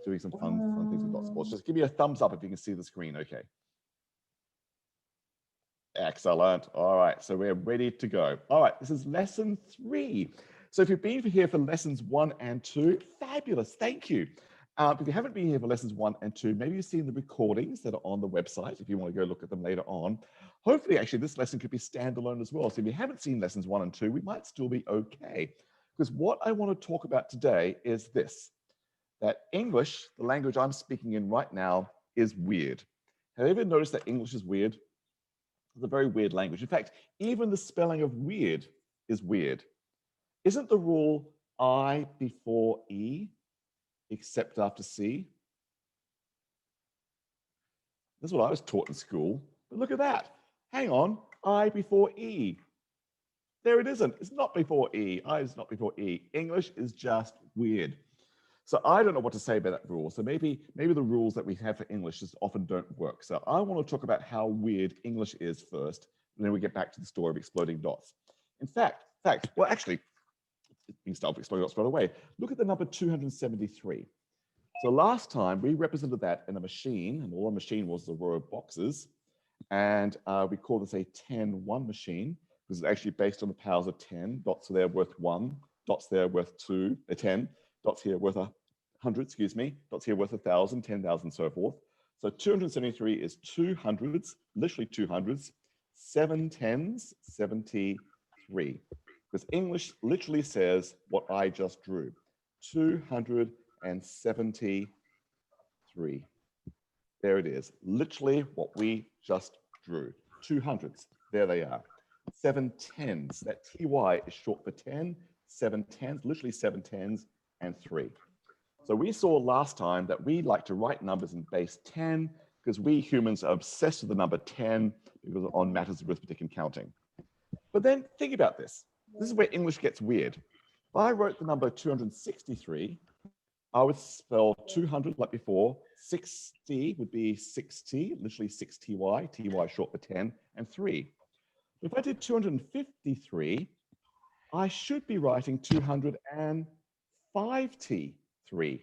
doing some fun things with dot sports. Just give me a thumbs up if you can see the screen, okay. Excellent. All right, so we're ready to go. All right, this is lesson 3. So if you've been here for lessons 1 and 2, fabulous, thank you. If you haven't been here for lessons 1 and 2, maybe you've seen the recordings that are on the website if you want to go look at them later on. Hopefully, actually, this lesson could be standalone as well. So if you haven't seen lessons 1 and 2, we might still be okay. Because what I want to talk about today is this, that English, the language I'm speaking in right now, is weird. Have you ever noticed that English is weird? It's a very weird language. In fact, even the spelling of weird is weird. Isn't the rule I before E, except after C? That's what I was taught in school. But look at that. Hang on, I before E. There it isn't. It's not before E. I is not before E. English is just weird. So I don't know what to say about that rule. So maybe the rules that we have for English just often don't work. So I want to talk about how weird English is first, and then we get back to the story of exploding dots. In fact, well, actually, we can start with exploding dots right away. Look at the number 273. So last time we represented that in a machine, and all a machine was the row of boxes. And we call this a 10-1 machine, because it's actually based on the powers of 10. Dots are there worth 1, dots there worth 2, 10, dots here worth 100, excuse me, dots here worth 1,000, 10,000, so forth. So 273 is 2 hundreds, literally 2 hundreds, 7 tens, 73. Because English literally says what I just drew, 273. There it is, literally what we just drew, 200s, there they are. 7 tens, that TY is short for 10, 7 tens, literally 7 tens and 3. So we saw last time that we like to write numbers in base 10 because we humans are obsessed with the number 10 because on matters of arithmetic and counting. But then think about this. This is where English gets weird. If I wrote the number 263, I would spell 200 like before. 60 would be 6T, literally 6TY, TY short for 10, and 3. If I did 253, I should be writing 205T3.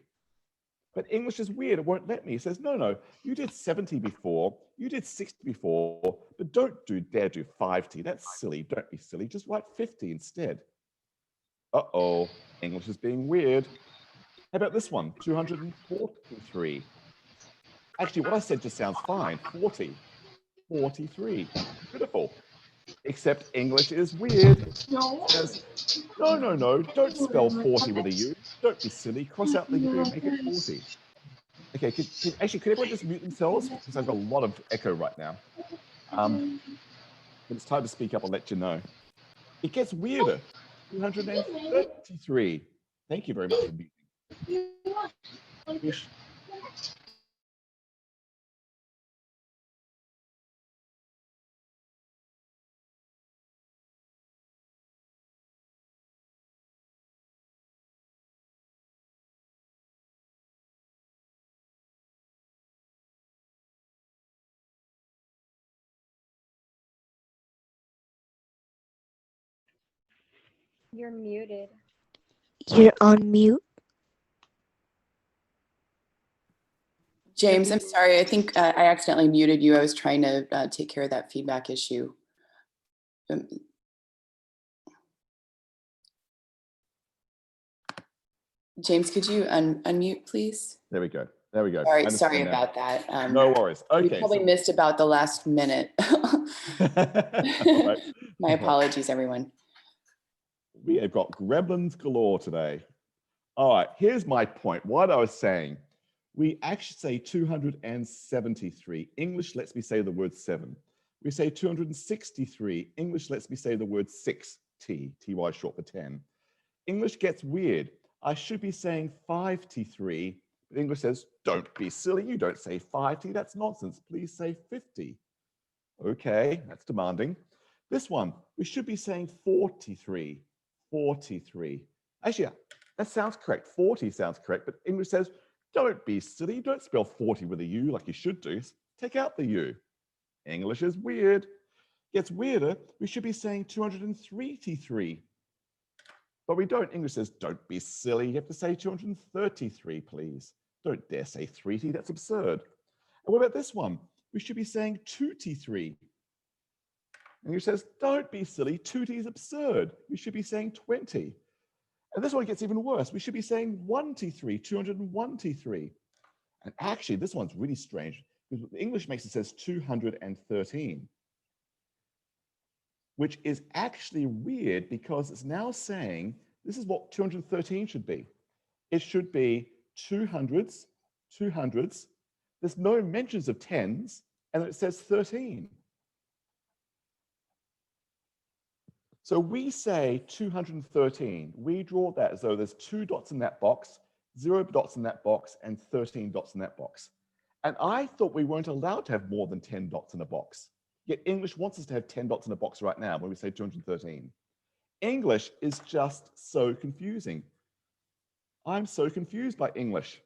But English is weird, it won't let me. It says, no, you did 70 before, you did 60 before, but don't dare do 5T. That's silly, don't be silly. Just write 50 instead. Uh-oh, English is being weird. How about this one, 243? Actually, what I said just sounds fine, 40, 43, beautiful. Except English is weird. No, don't spell 40 with a U. Don't be silly, cross out the U, make it 40. Okay, could everyone just mute themselves? Because I've got a lot of echo right now. When it's time to speak up, I'll let you know. It gets weirder, 233. Thank you very much for muting. You're muted. You're on mute. James, I'm sorry. I think I accidentally muted you. I was trying to take care of that feedback issue. James, could you unmute, please? There we go. Sorry about that. No worries. Okay. You probably missed about the last minute. Right. My apologies, everyone. We have got gremlins galore today. All right, here's my point. What I was saying, we actually say 273. English lets me say the word 7. We say 263. English lets me say the word 6T, TY short for 10. English gets weird. I should be saying 5T3, but English says, don't be silly. You don't say 5T. That's nonsense. Please say 50. Okay, that's demanding. This one, we should be saying 43. 43. Actually, that sounds correct. 40 sounds correct, but English says, don't be silly. Don't spell 40 with a U like you should do. Take out the U. English is weird. Gets weirder. We should be saying 203T3. But we don't. English says, don't be silly. You have to say 233, please. Don't dare say 3T, that's absurd. And what about this one? We should be saying 2T3. And he says, don't be silly, 2T is absurd. We should be saying 20. And this one gets even worse. We should be saying 1T3, 201T3. And actually, this one's really strange because the English makes it says 213, which is actually weird because it's now saying this is what 213 should be. It should be 200s, 200s. There's no mentions of tens, and it says 13. So we say 213. We draw that as though there's 2 dots in that box, 0 dots in that box, and 13 dots in that box. And I thought we weren't allowed to have more than 10 dots in a box. Yet English wants us to have 10 dots in a box right now when we say 213. English is just so confusing. I'm so confused by English.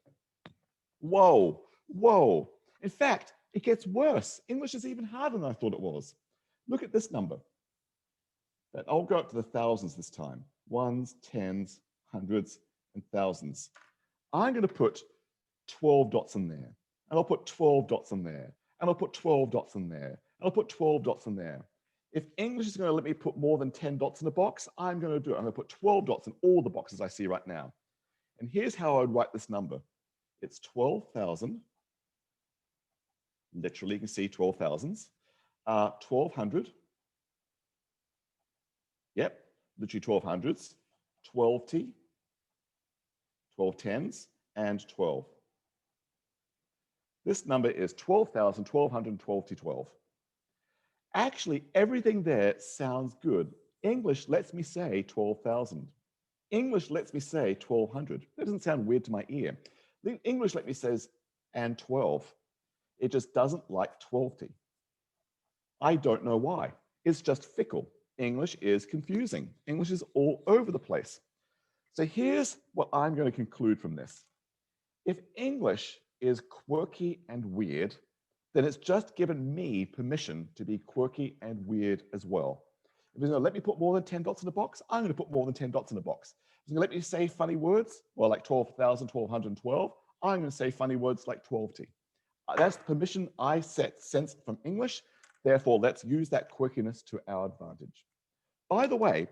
Whoa, whoa. In fact, it gets worse. English is even harder than I thought it was. Look at this number. I'll go up to the thousands this time. Ones, tens, hundreds, and thousands. I'm going to put 12 dots in there. And I'll put 12 dots in there. And I'll put 12 dots in there. And I'll put 12 dots in there. If English is going to let me put more than 10 dots in a box, I'm going to do it. I'm going to put 12 dots in all the boxes I see right now. And here's how I would write this number. It's 12,000. Literally, you can see 12,000s. 1,200. Yep, literally 1200s. 12T, 12 tens, and 12. This number is 12,000, 1,200, and 12T12. Actually, everything there sounds good. English lets me say 12,000. English lets me say 1,200. That doesn't sound weird to my ear. The English let me says and 12. It just doesn't like 12T. I don't know why. It's just fickle. English is confusing. English is all over the place. So here's what I'm going to conclude from this. If English is quirky and weird, then it's just given me permission to be quirky and weird as well. If it's going to let me put more than 10 dots in a box, I'm going to put more than 10 dots in a box. If it's going to let me say funny words, well, like 12,000, 1,212, I'm going to say funny words like 12T. That's the permission I sensed from English. Therefore, let's use that quirkiness to our advantage. By the way,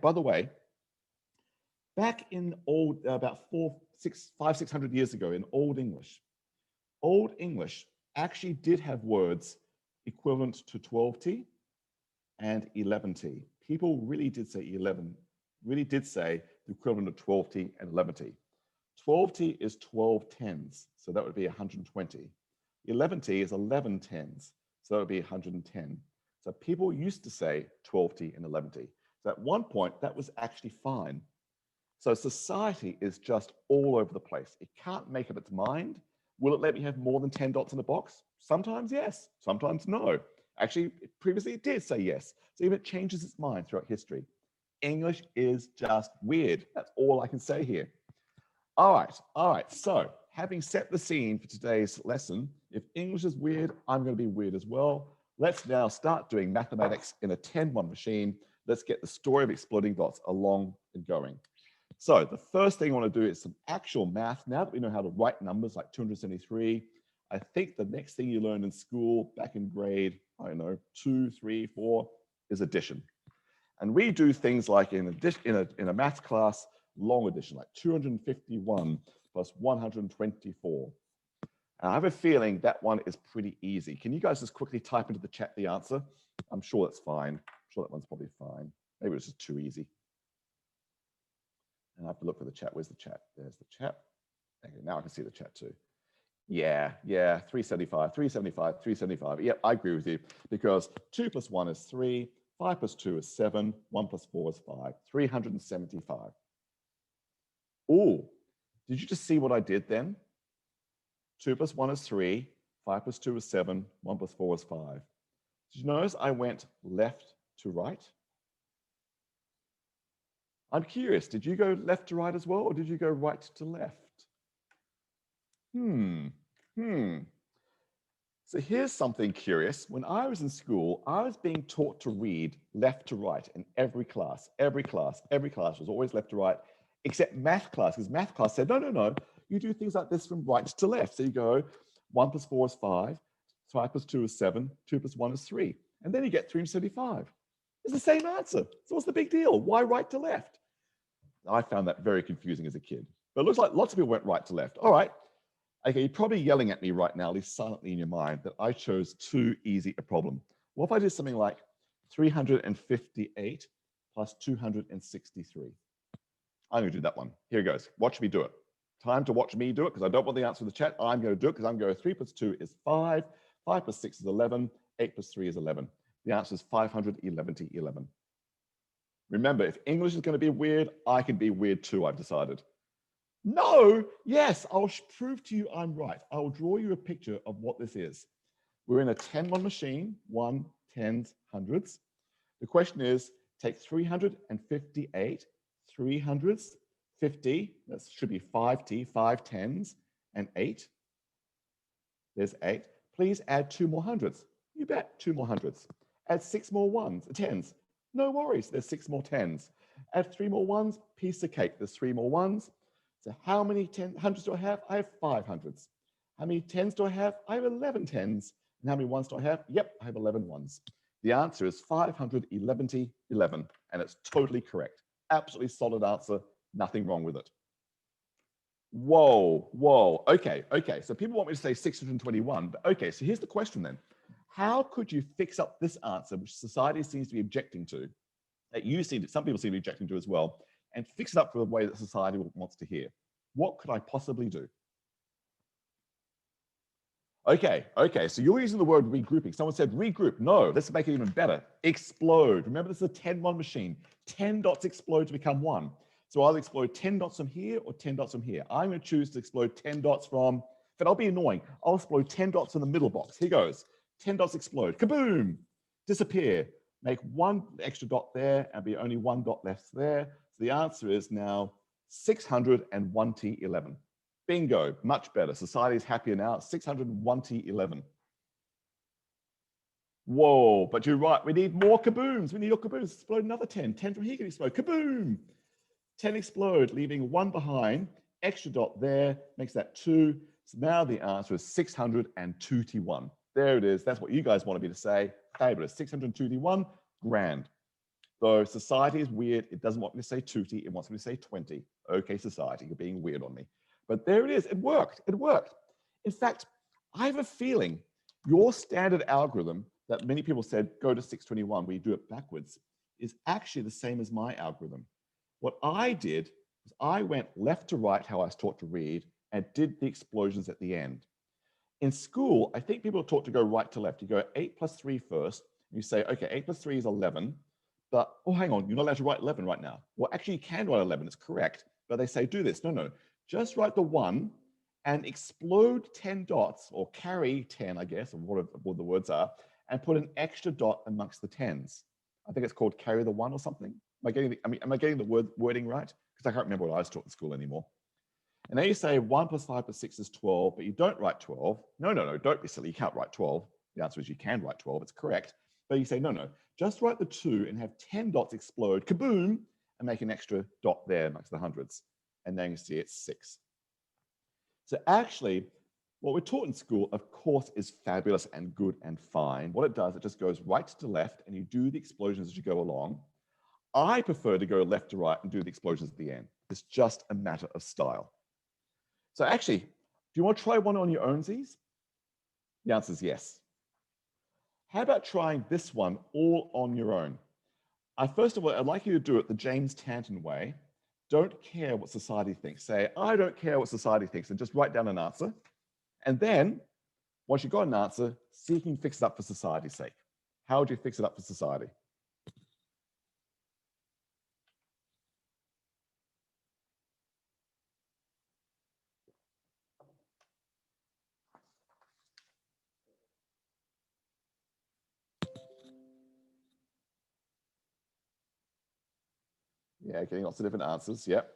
back in old, about 500-600 years ago in Old English actually did have words equivalent to 12T and 11T. People really did say the equivalent of 12T and 11T. 12T is 12 tens, so that would be 120. 11T is 11 tens, so that would be 110. So people used to say 12T and 11T. So at one point, that was actually fine. So society is just all over the place. It can't make up its mind. Will it let me have more than 10 dots in a box? Sometimes yes, sometimes no. Actually, previously it did say yes. So even it changes its mind throughout history. English is just weird. That's all I can say here. All right. So having set the scene for today's lesson, if English is weird, I'm going to be weird as well. Let's now start doing mathematics in a 10-1 machine. Let's get the story of exploding dots along and going. So the first thing I want to do is some actual math. Now that we know how to write numbers like 273, I think the next thing you learned in school back in grade, I don't know, 2, 3, 4 is addition. And we do things like in a math class, long addition, like 251 plus 124. And I have a feeling that one is pretty easy. Can you guys just quickly type into the chat the answer? I'm sure that's fine. I'm sure that one's probably fine. Maybe it's just too easy. And I have to look for the chat. Where's the chat? There's the chat. Okay, now I can see the chat too. Yeah, 375, 375, 375. Yep, I agree with you because 2 plus 1 is 3, 5 plus 2 is 7, 1 plus 4 is 5, 375. Oh, did you just see what I did then? 2 plus 1 is 3, 5 plus 2 is 7, 1 plus 4 is 5. Did you notice I went left to right? I'm curious, did you go left to right as well, or did you go right to left? So here's something curious. When I was in school, I was being taught to read left to right in every class. Every class was always left to right, except math class, because math class said, no, you do things like this from right to left. So you go 1 plus 4 is 5, 5 plus 2 is 7, 2 plus 1 is 3. And then you get 375. It's the same answer. So what's the big deal? Why right to left? I found that very confusing as a kid. But it looks like lots of people went right to left. All right. Okay, you're probably yelling at me right now, at least silently in your mind, that I chose too easy a problem. What if I did something like 358 plus 263? I'm going to do that one. Here it goes. Watch me do it. Time to watch me do it because I don't want the answer in the chat. I'm going to do it because I'm going to 3 plus 2 is 5, 5 plus 6 is 11, 8 plus 3 is 11. The answer is 511. Remember, if English is going to be weird, I can be weird too, I've decided. No, yes, I'll prove to you I'm right. I will draw you a picture of what this is. We're in a 10-1 machine, 1, 10s, hundreds. The question is, take 358, 300s, 50, that should be 5t, 5 10s, and 8. There's 8. Please add 2 more hundreds. You bet, 2 more hundreds. Add 6 more 10s. No worries, there's 6 more 10s. Add 3 more 1s, piece of cake, there's 3 more 1s. So how many hundreds do I have? I have 5 hundreds. How many 10s do I have? I have 11 10s. And how many 1s do I have? Yep, I have 11 1s. The answer is 511, and it's totally correct. Absolutely solid answer, nothing wrong with it. Whoa, whoa, okay. So people want me to say 621, but okay, so here's the question then. How could you fix up this answer, which society seems to be objecting to, that some people seem to be objecting to as well, and fix it up for the way that society wants to hear? What could I possibly do? Okay, so you're using the word regrouping. Someone said regroup. No, let's make it even better. Explode. Remember, this is a 10-1 machine. 10 dots explode to become 1. So I'll explode 10 dots from here or 10 dots from here. I'm going to choose to explode 10 dots from, but I'll be annoying. I'll explode 10 dots in the middle box. Here goes. 10 dots explode. Kaboom! Disappear. Make 1 extra dot there and be only 1 dot left there. So the answer is now 601T11. Bingo, much better. Society is happier now. 601T11. Whoa, but you're right. We need more kabooms. We need your kabooms. Explode another 10. 10 from here can explode. Kaboom! 10 explode, leaving 1 behind. Extra dot there makes that 2. So now the answer is 602T1. There it is. That's what you guys wanted me to say. Fabulous. 602T1, grand. Though society is weird, it doesn't want me to say 2T, it wants me to say 20. Okay, society, you're being weird on me. But there it is. It worked. It worked. In fact, I have a feeling your standard algorithm that many people said go to 621, where you do it backwards, is actually the same as my algorithm. What I did was I went left to right, how I was taught to read, and did the explosions at the end. In school, I think people are taught to go right to left. You go 8 plus 3 first. And you say, okay, 8 plus 3 is 11. But, oh, hang on, you're not allowed to write 11 right now. Well, actually, you can write 11. It's correct. But they say, do this. No. Just write the 1 and explode 10 dots, or carry 10, I guess, or what the words are, and put an extra dot amongst the 10s. I think it's called carry the 1 or something. Am I getting the wording right? Because I can't remember what I was taught in school anymore. And then you say 1 plus 5 plus 6 is 12, but you don't write 12. No, don't be silly. You can't write 12. The answer is you can write 12. It's correct. But you say, no, just write the 2 and have 10 dots explode, kaboom, and make an extra dot there amongst the hundreds. And then you see it's 6. So actually, what we're taught in school, of course, is fabulous and good and fine. What it does, it just goes right to left, and you do the explosions as you go along. I prefer to go left to right and do the explosions at the end. It's just a matter of style. So actually, do you want to try one on your ownsies? The answer is yes. How about trying this one all on your own? First of all, I'd like you to do it the James Tanton way. Don't care what society thinks. Say, I don't care what society thinks, and just write down an answer. And then, once you've got an answer, see if you can fix it up for society's sake. How would you fix it up for society? Yeah, getting lots of different answers. Yep.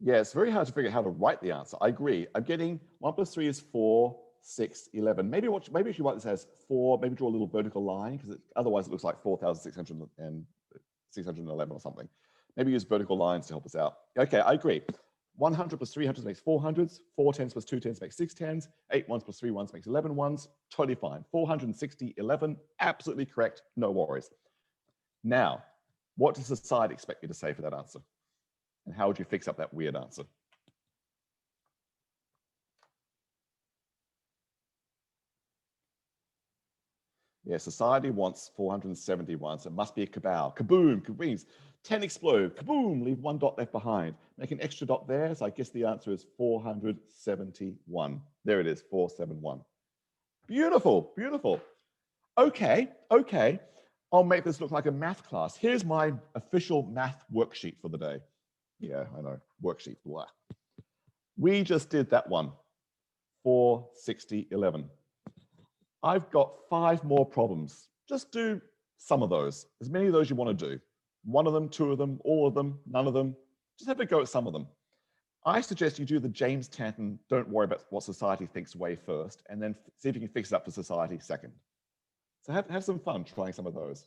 Yeah, it's very hard to figure out how to write the answer. I agree. I'm getting 1 plus 3 is 4, 6, 11. Maybe you should write this as 4, maybe draw a little vertical line, because otherwise it looks like 4,611 or something. Maybe use vertical lines to help us out. Okay, I agree. 100 plus 300 makes 400s. 4 tens plus 2 tens makes 6 tens. 8 ones plus 3 ones makes 11 ones. Totally fine. 460, 11, absolutely correct. No worries. Now, what does society expect you to say for that answer? And how would you fix up that weird answer? Yeah, society wants 471, so it must be a cabal. Kaboom, kaboom. 10 explode, kaboom, leave 1 dot left behind. Make an extra dot there, so I guess the answer is 471. There it is, 471. Beautiful, beautiful. Okay, okay. I'll make this look like a math class. Here's my official math worksheet for the day. Yeah, I know, worksheet, blah. We just did that one, 4, 60, 11. I've got 5 more problems. Just do some of those, as many of those you want to do. 1 of them, 2 of them, all of them, none of them. Just have a go at some of them. I suggest you do the James Tanton, don't worry about what society thinks way first, and then see if you can fix it up for society second. So have some fun trying some of those.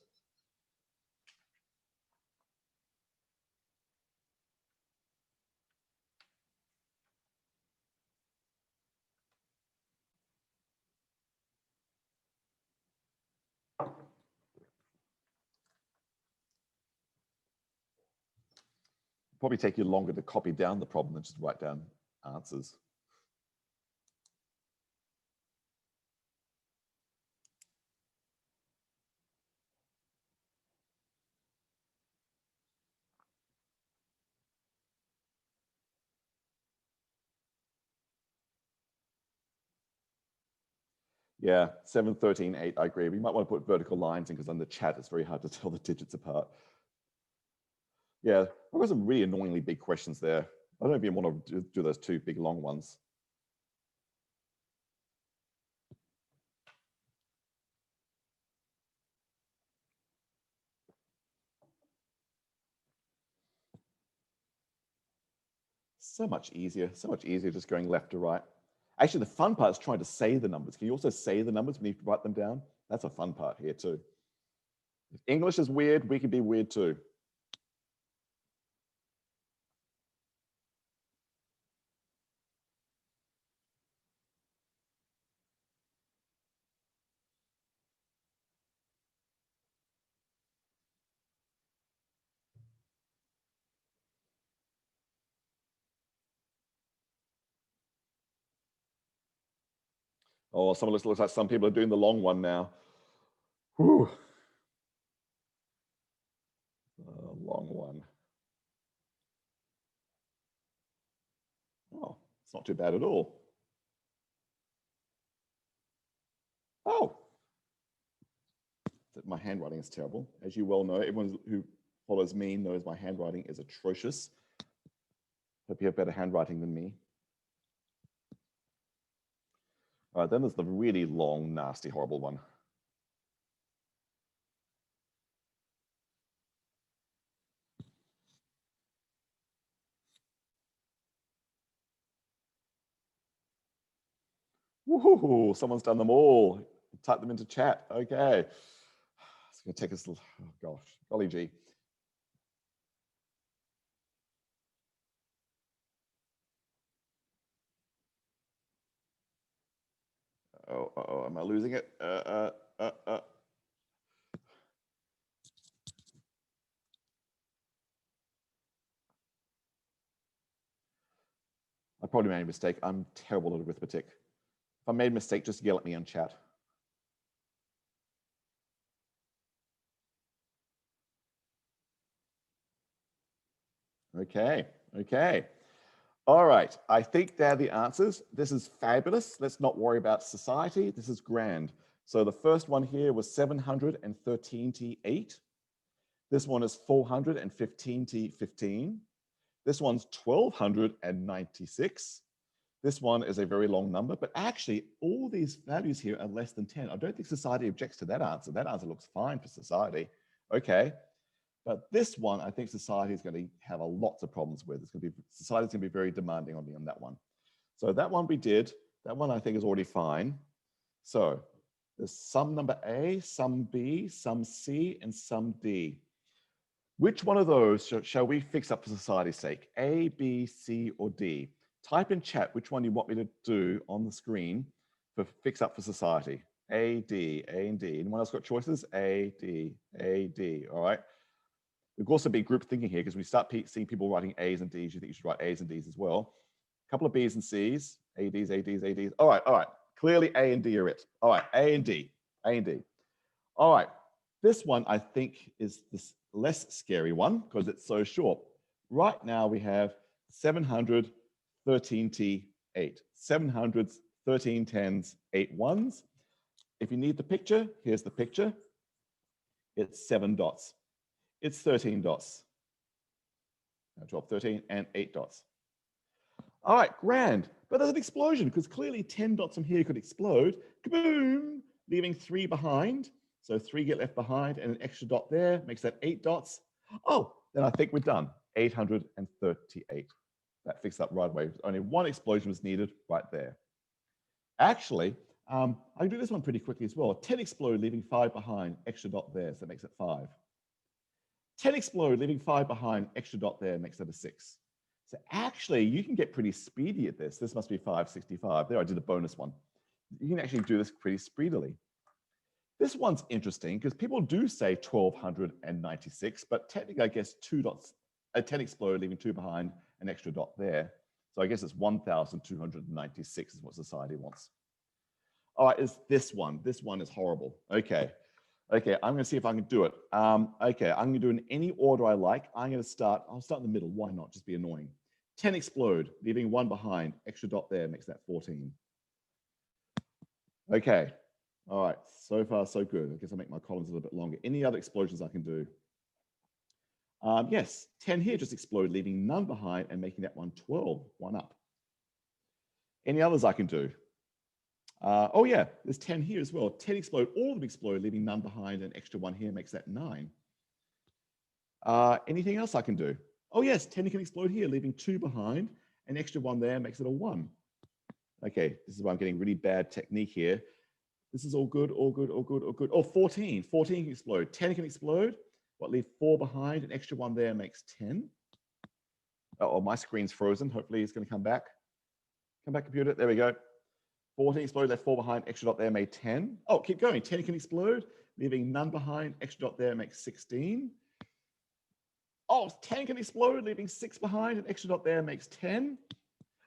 Probably take you longer to copy down the problem than just write down answers. Yeah, 7, 13, 8, I agree. We might want to put vertical lines in because on the chat, it's very hard to tell the digits apart. Yeah, there were some really annoyingly big questions there. I don't even want to do those 2 big long ones. So much easier just going left to right. Actually, the fun part is trying to say the numbers. Can you also say the numbers when you write them down? That's a fun part here too. If English is weird, we can be weird too. Oh, some of this looks like some people are doing the long one now. Whew. Long one. Oh, it's not too bad at all. Oh, my handwriting is terrible. As you well know, everyone who follows me knows my handwriting is atrocious. Hope you have better handwriting than me. All right, then there's the really long, nasty, horrible one. Woohoo, someone's done them all. Type them into chat. Okay. It's going to take us, oh gosh, golly gee. Oh, am I losing it? I probably made a mistake. I'm terrible at arithmetic. If I made a mistake, just yell at me on chat. Okay, okay. All right, I think they're the answers. This is fabulous. Let's not worry about society. This is grand. So the first one here was 713T8. This one is 415T15. This one's 1296. This one is a very long number, but actually all these values here are less than 10. I don't think society objects to that answer. That answer looks fine for society. Okay. But this one, I think society is going to have a lots of problems with. Society's going to be very demanding on me on that one. So that one we did. That one I think is already fine. So there's some number A, some B, some C, and some D. Which one of those shall we fix up for society's sake? A, B, C, or D? Type in chat which one you want me to do on the screen for fix up for society. A, D, A, and D. Anyone else got choices? A, D, A, D. All right. We've also been group thinking here because we start seeing people writing A's and D's. You think you should write A's and D's as well. A couple of B's and C's. A, D's, A, D's, A, D's. All right, all right. Clearly A and D are it. All right, A and D, A and D. All right. This one I think is this less scary one because it's so short. Right now we have 713T8. 700s, 13 10s, 8 1s. If you need the picture, here's the picture. It's 7 dots. It's 13 dots. 12, 13, and 8 dots. All right, grand. But there's an explosion because clearly 10 dots from here could explode. Kaboom! Leaving 3 behind. So 3 get left behind and an extra dot there makes that 8 dots. Oh, then I think we're done. 838. That fixed up right away. Only 1 explosion was needed right there. Actually, I can do this one pretty quickly as well. 10 explode, leaving 5 behind, extra dot there, so that makes it 5. 10 explode, leaving 5 behind, extra dot there, makes that a 6. So actually, you can get pretty speedy at this. This must be 565. There, I did a bonus one. You can actually do this pretty speedily. This one's interesting because people do say 1296, but technically, I guess 2 dots, 10 explode, leaving 2 behind, an extra dot there. So I guess it's 1296 is what society wants. All right, it's this one. This one is horrible. Okay. Okay, I'm going to see if I can do it. Okay, I'm going to do it in any order I like. I'm going to start, I'll start in the middle. Why not? Just be annoying. 10 explode, leaving 1 behind. Extra dot there makes that 14. Okay. All right, so far so good. I guess I'll make my columns a little bit longer. Any other explosions I can do? Yes, 10 here just explode, leaving none behind and making that one 12, 1 up. Any others I can do? Oh yeah, there's 10 here as well. 10 explode, all of them explode, leaving none behind, and extra 1 here makes that 9. Anything else I can do? Oh yes, 10 can explode here, leaving 2 behind, and extra 1 there makes it a 1. Okay, this is why I'm getting really bad technique here. This is all good, all good, all good, all good. Oh, 14. 14 can explode. 10 can explode. What, leave 4 behind, an extra 1 there makes 10. Oh, my screen's frozen. Hopefully it's going to come back. Come back, computer. There we go. 14 explode, left 4 behind, extra dot there made 10. Oh, keep going. 10 can explode, leaving none behind, extra dot there makes 16. Oh, 10 can explode, leaving 6 behind, and extra dot there makes 10.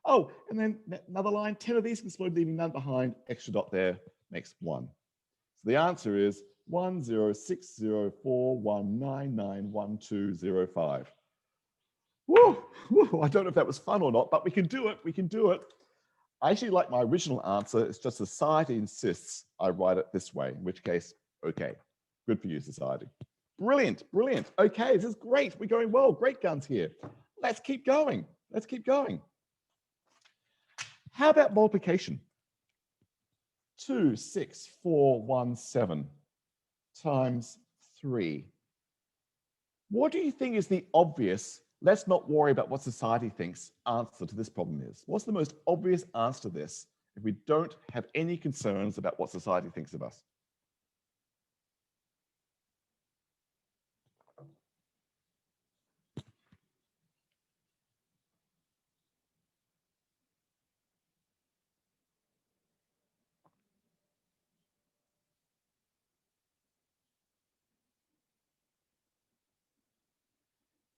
Oh, and then another line, 10 of these can explode, leaving none behind, extra dot there makes 1. So the answer is 106041991205. Woo, woo, I don't know if that was fun or not, but we can do it. We can do it. I actually like my original answer. It's just society insists I write it this way, in which case, okay, good for you, society. Brilliant, brilliant. Okay, this is great. We're going well. Great guns here. Let's keep going. Let's keep going. How about multiplication? 26417 times 3. What do you think is the obvious, let's not worry about what society thinks, answer to this problem is? What's the most obvious answer to this if we don't have any concerns about what society thinks of us?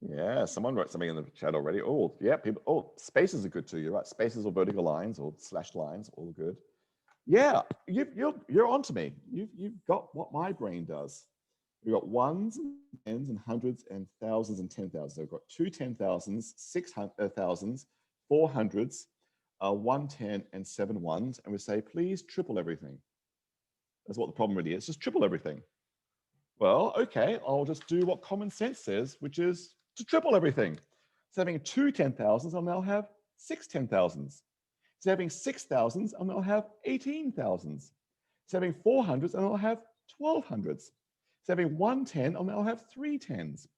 Yeah, someone wrote something in the chat already. Oh, yeah, people. Oh, spaces are good too. You're right. Spaces or vertical lines or slashed lines, all good. Yeah, you're onto me. You've got what my brain does. We've got ones and tens and hundreds and thousands and 10,000. So we've got 2 10,000s, 600,000s, 400s, 110 and 7 ones, and we say, please triple everything. That's what the problem really is. Just triple everything. Well, okay, I'll just do what common sense says, which is to triple everything. So having 2 10,000s, I'll now have 6 10,000s. So having 6,000s, I'll now have 18,000s. So having 400s, I'll now have 1,200s. So having 110, I'll now have 3 10s.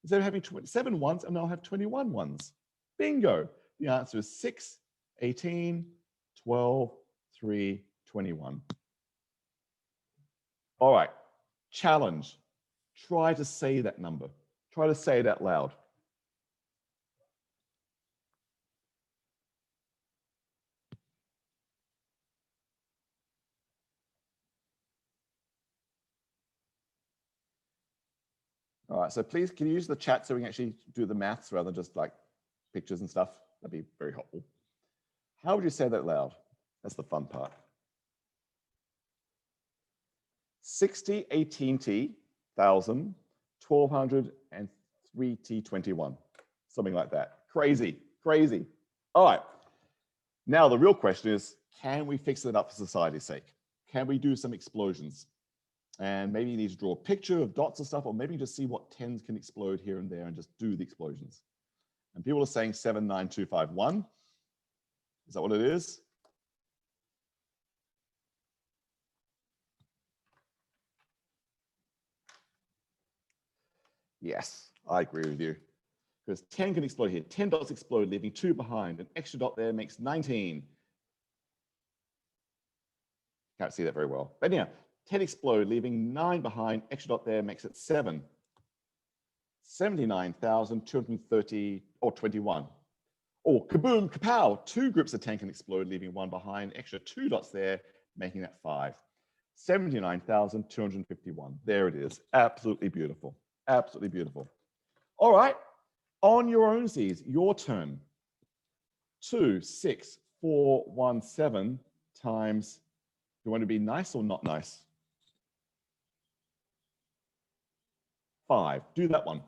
Instead of having 27 ones, I'll now have 21 ones. Bingo. The answer is 6, 18, 12, 3, 21. All right. Challenge. Try to say that number. Try to say it out loud. All right, so please, can you use the chat so we can actually do the maths rather than just like pictures and stuff? That'd be very helpful. How would you say that loud? That's the fun part. 60, 18T, 1000, 1200, and 3T21. Something like that. Crazy, crazy. All right. Now the real question is, can we fix it up for society's sake? Can we do some explosions? And maybe you need to draw a picture of dots and stuff, or maybe just see what tens can explode here and there and just do the explosions. And people are saying 79251. Is that what it is? Yes, I agree with you. Because 10 can explode here. 10 dots explode, leaving 2 behind. An extra dot there makes 19. Can't see that very well. But yeah, 10 explode, leaving 9 behind. Extra dot there makes it 7. 79,230 or 21. Or kaboom, kapow, 2 groups of 10 can explode, leaving 1 behind. Extra 2 dots there, making that 5. 79,251. There it is. Absolutely beautiful. Absolutely beautiful. All right. On your own Z's, your turn. 26417 times, you want to be nice or not nice? 5. Do that one.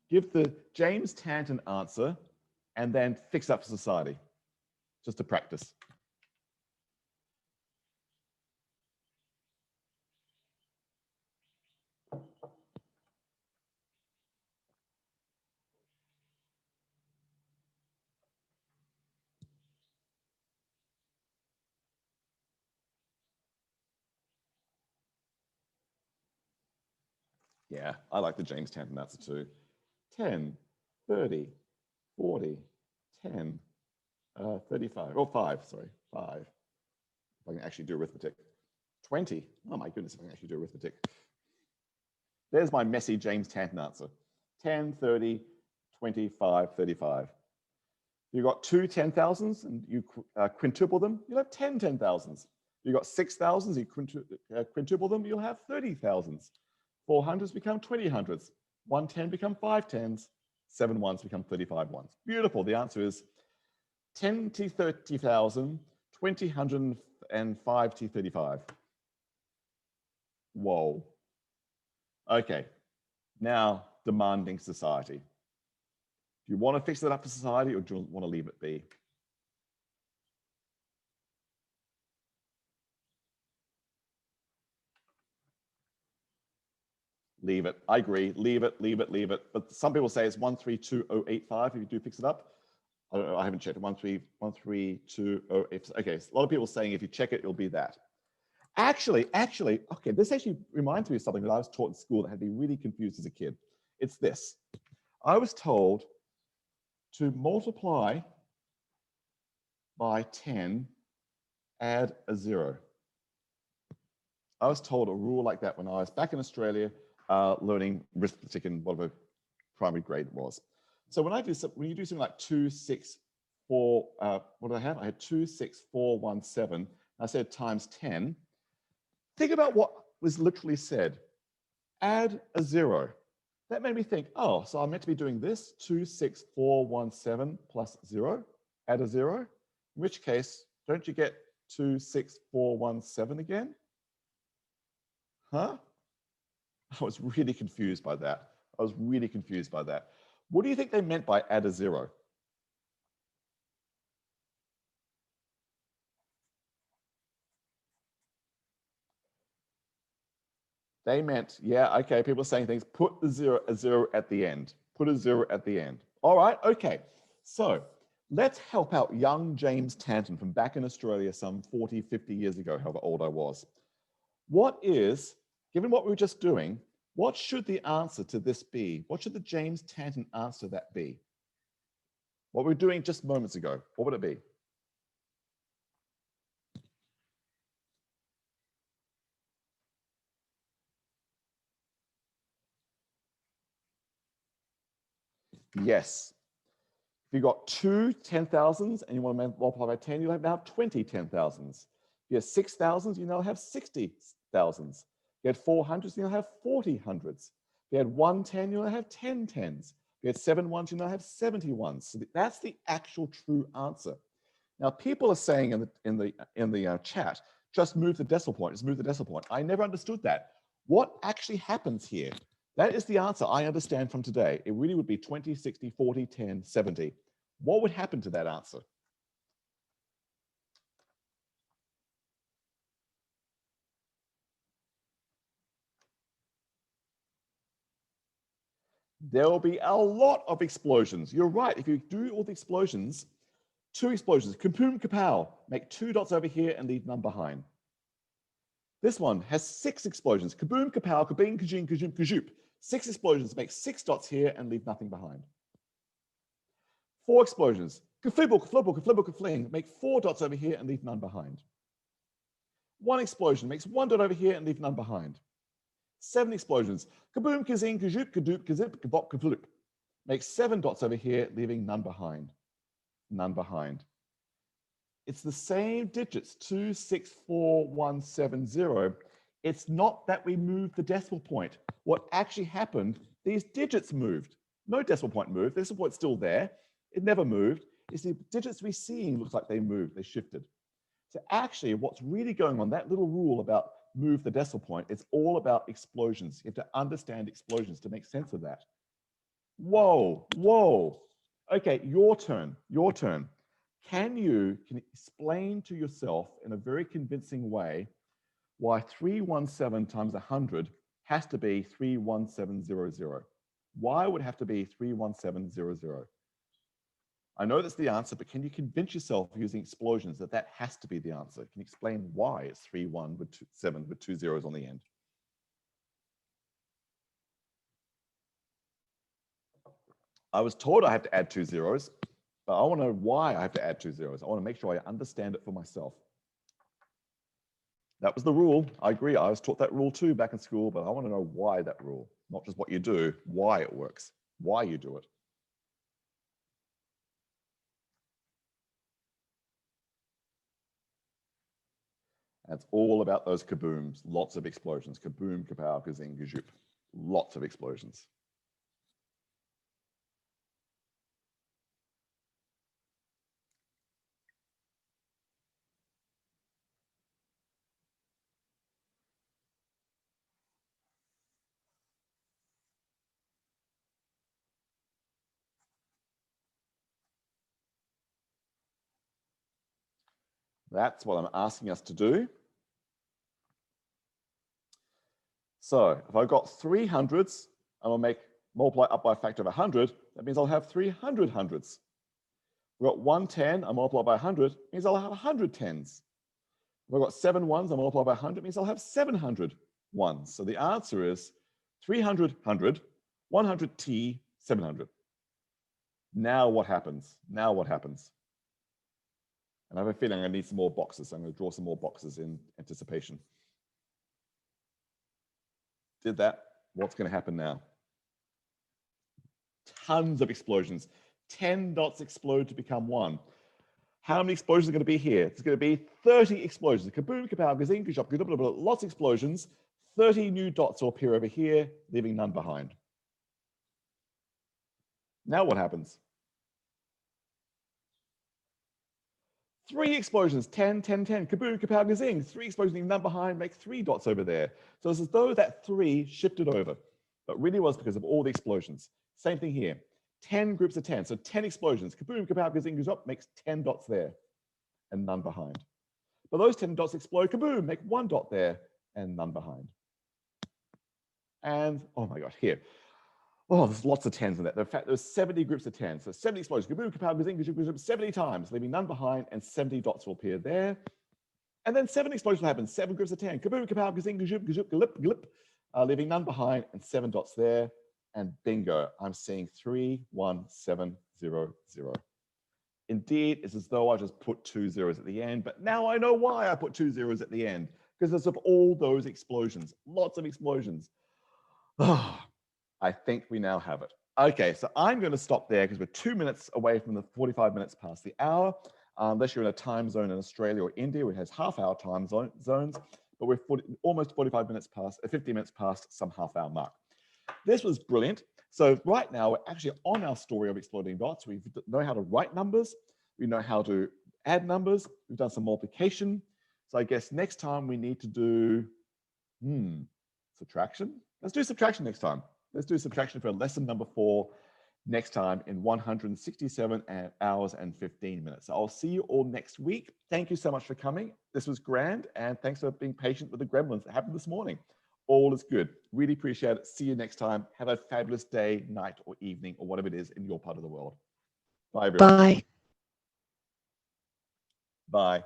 Give the James Tanton answer and then fix up for society, just to practice. Yeah, I like the James Tanton answer too. 10, 30, 40, 10, 35, or 5, sorry, 5. If I can actually do arithmetic. 20, oh my goodness, if I can actually do arithmetic. There's my messy James Tanton answer. 10, 30, 25, 35. You've got 2 10,000s and you quintuple them, you'll have 10 10,000s. You've got 6,000s, you quintuple them, you'll have 30,000s. 400s become 20 hundreds. 110 become 5 tens. 7 ones become 35 ones. Beautiful. The answer is 10 to 30,000, 20 hundred, and 5 to 35. Whoa. Okay. Now, demanding society. Do you want to fix it up for society or do you want to leave it be? Leave it. I agree. Leave it, leave it, leave it. But some people say it's 132085 if you do fix it up. I don't know. I haven't checked it. 132085. Okay, so a lot of people saying if you check it, it'll be that. Actually, okay, this actually reminds me of something that I was taught in school that had me really confused as a kid. It's this. I was told to multiply by 10, add a 0. I was told a rule like that when I was back in Australia learning arithmetic in whatever primary grade it was. So when you do something like 264, what did I have? I had 26417. I said times 10. Think about what was literally said. Add a 0. That made me think, oh, so I'm meant to be doing this, 26417 plus 0, add a 0. In which case, don't you get 26417 again? Huh? I was really confused by that. I was really confused by that. What do you think they meant by add a 0? They meant, yeah, okay, people are saying things, put a 0 at the end. Put a 0 at the end. All right, okay. So let's help out young James Tanton from back in Australia some 40, 50 years ago, however old I was. What is, given what we were just doing, what should the answer to this be? What should the James Tanton answer to that be? What we were doing just moments ago, what would it be? Yes. If you've got two 10,000s and you want to multiply by 10, you'll have now have 20 10,000s. If you have 6,000s, you now have 60,000s. If you had 400s, you now have 40 hundreds. If you had 110, you now have 10 tens. If you had 7 ones, you now have 70 ones. So that's the actual true answer. Now, people are saying in the chat, just move the decimal point, just move the decimal point. I never understood that. What actually happens here? That is the answer I understand from today. It really would be 20, 60, 40, 10, 70. What would happen to that answer? There will be a lot of explosions. You're right. If you do all the explosions, 2 explosions, kapoom, kapow, make 2 dots over here and leave none behind. This one has 6 explosions, kaboom, kapow, kabing, kajing, kajoom, kajoop. 6 explosions, make 6 dots here and leave nothing behind. 4 explosions, kaflibble, kaflibble, kaflibble, kafling, make 4 dots over here and leave none behind. 1 explosion makes 1 dot over here and leave none behind. 7 explosions, kaboom, kazing, kajoop, kadoop, kazip, kabop, kafloop. Make 7 dots over here, leaving none behind. None behind. It's the same digits, 2, 6, 4, 1, 7, 0. It's not that we moved the decimal point. What actually happened, these digits moved. No decimal point moved. The decimal point's still there. It never moved. It's the digits we're seeing looks like they moved, they shifted. So actually what's really going on, that little rule about move the decimal point, it's all about explosions. You have to understand explosions to make sense of that. Whoa, whoa. Okay, your turn, your turn. Can you explain to yourself in a very convincing way why 317 times 100 has to be 31700? Why would it have to be 31700? I know that's the answer, but can you convince yourself using explosions that that has to be the answer? Can you explain why it's 31 with 7 with 2 zeros on the end? I was told I have to add 2 zeros, but I want to know why I have to add 2 zeros. I want to make sure I understand it for myself. That was the rule. I agree. I was taught that rule too back in school, but I want to know why that rule, not just what you do, why it works, why you do it. And it's all about those kabooms, lots of explosions, kaboom, kapow, kazing, kazoop, lots of explosions. That's what I'm asking us to do. So if I've got 3 hundreds, and I'll multiply up by a factor of 100, that means I'll have 300 hundreds. I've got 110, I multiply by 100, means I'll have 100 tens. If I've got 7 ones, I multiply by 100, means I'll have 700 ones. So the answer is 300, 100, 100 T, 700. Now what happens? Now what happens? And I have a feeling I need some more boxes. So I'm going to draw some more boxes in anticipation. Did that. What's going to happen now? Tons of explosions. 10 dots explode to become 1. How many explosions are going to be here? It's going to be 30 explosions. Kaboom, kapow, gazing, kashop, lots of explosions. 30 new dots will appear over here, leaving none behind. Now what happens? 3 explosions, 10, 10, 10, kaboom, kapow, gazing. 3 explosions, leaving none behind, make 3 dots over there. So it's as though that 3 shifted over, but really was because of all the explosions. Same thing here. 10 groups of 10, so 10 explosions. Kaboom, kapow, gazing, gazop, makes 10 dots there and none behind. But those 10 dots explode, kaboom, make 1 dot there and none behind. And, oh my gosh, here. Oh, there's lots of 10s in that. In fact, there's 70 groups of 10. So 70 explosions, kaboom, kapow, gazing, gazoo, 70 times, leaving none behind, and 70 dots will appear there. And then 7 explosions will happen, 7 groups of 10. Kaboom, kapow, gazing, gazoo, gazoo, galip, galip, leaving none behind, and 7 dots there. And bingo, I'm seeing 31700. Indeed, it's as though I just put 2 zeros at the end, but now I know why I put 2 zeros at the end, because of all those explosions, lots of explosions. Oh, I think we now have it. Okay, so I'm going to stop there because we're 2 minutes away from the 45 minutes past the hour. Unless you're in a time zone in Australia or India, which has half-hour time zones, but we're almost 45 minutes past, 50 minutes past some half-hour mark. This was brilliant. So right now we're actually on our story of exploding dots. We know how to write numbers. We know how to add numbers. We've done some multiplication. So I guess next time we need to do subtraction. Let's do subtraction next time. Let's do subtraction for lesson number 4 next time in 167 hours and 15 minutes. So I'll see you all next week. Thank you so much for coming. This was grand, and thanks for being patient with the gremlins that happened this morning. All is good. Really appreciate it. See you next time. Have a fabulous day, night, or evening, or whatever it is in your part of the world. Bye, everyone. Bye. Bye.